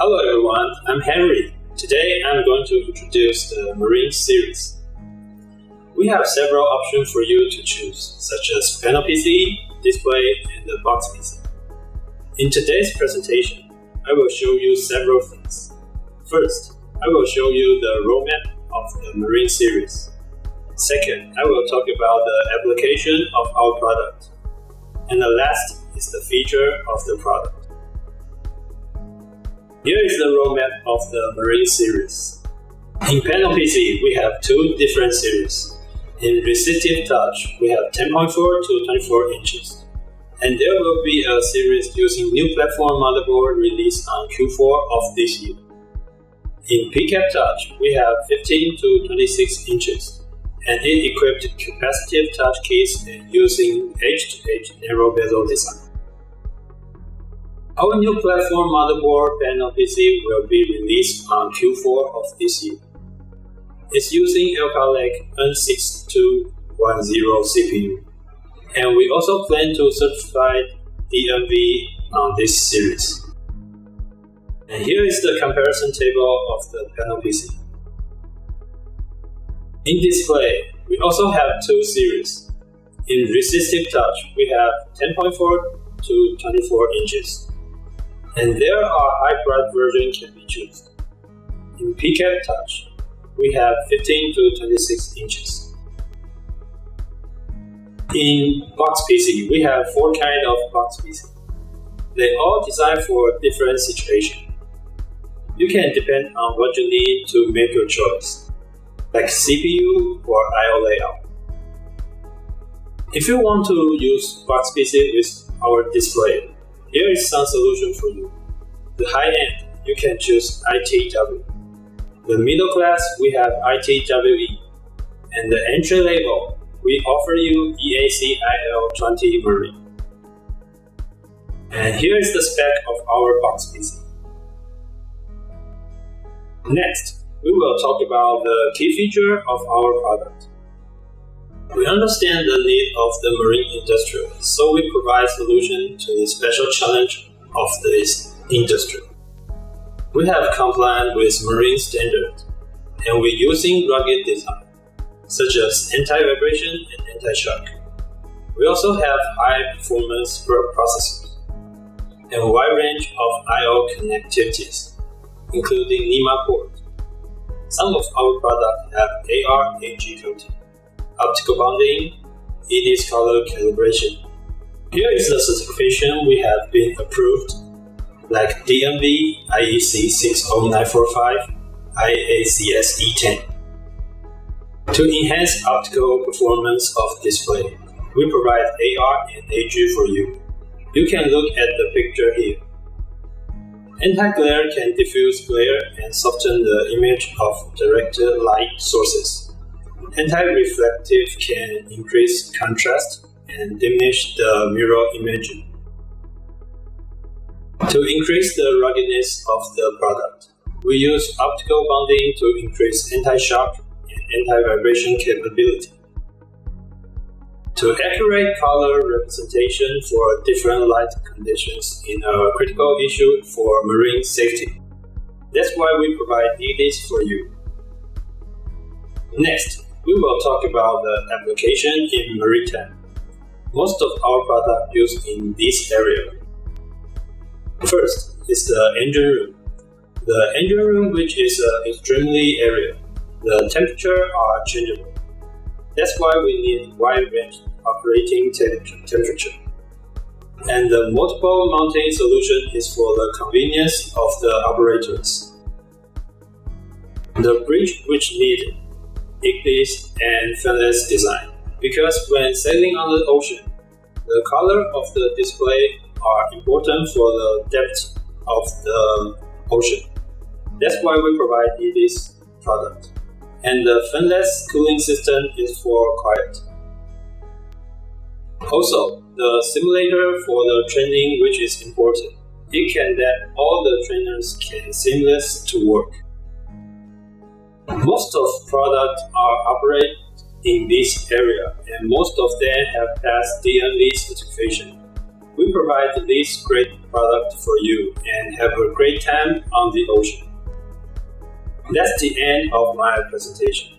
Hello everyone, I'm Henry. Today I'm going to introduce the Marine series. We have several options for you to choose, such as panel PC, display, and the box PC. In today's presentation, I will show you several things. First, I will show you the roadmap of the Marine series. Second, I will talk about the application of our product. And the last is the feature of the product. Here is the roadmap of the Marine series. In panel PC, we have two different series. In resistive touch, we have 10.4 to 24 inches. And there will be a series using new platform motherboard released on Q4 of this year. In PCAP touch, we have 15 to 26 inches, and it equipped capacitive touch keys using edge-to-edge narrow bezel design. Our new platform motherboard panel PC will be released on Q4 of this year. It's using Alcalec N6210 CPU, and we also plan to certify DNV on this series. And here is the comparison table of the panel PC. In display, we also have two series. In resistive touch, we have 10.4 to 24 inches. And there are hybrid version can be chosen. In PCAP touch, we have 15 to 26 inches. In box PC, we have four kinds of box PC. They all designed for different situations. You can depend on what you need to make your choice, like CPU or I/O layout. If you want to use box PC with our display, here is some solution for you. The high end, you can choose ITW. The middle class, we have ITWE. And the entry level, we offer you EACIL20 Marine. And here is the spec of our box PC. Next, we will talk about the key feature of our product. We understand the need of the marine industry, so we provide solution to the special challenge of this industry. We have compliant with marine standards, and we're using rugged design, such as anti-vibration and anti-shock. We also have high-performance processors and a wide range of I/O connectivities, including NEMA ports. Some of our products have AR/AG coating, optical bonding, ED's color calibration. Here is the certification we have been approved, like DNV IEC 60945, IACS E10. To enhance optical performance of display, we provide AR and AG for you. You can look at the picture here. Anti-glare can diffuse glare and soften the image of direct light sources. Anti-reflective can increase contrast and diminish the mirror imaging. To increase the ruggedness of the product, we use optical bonding to increase anti-shock and anti-vibration capability. To accurate color representation for different light conditions in a critical issue for marine safety. That's why we provide EDs for you. Next, we will talk about the application in Maritime. Most of our products used in this area. First is the engine room. The engine room, which is extremely area, the temperature are changeable. That's why we need wide range operating temperature. And the multiple mounting solution is for the convenience of the operators. The bridge which need ignis and fanless design, because when sailing on the ocean, the color of the display are important for the depth of the ocean. That's why we provide this product. And the fanless cooling system is for quiet. Also, the simulator for the training, which is important. It can let all the trainers can seamless to work. Most of products are operated in this area, and most of them have passed DNV certification. We provide provide the least great product for you and have a great time on the ocean. That's the end of my presentation.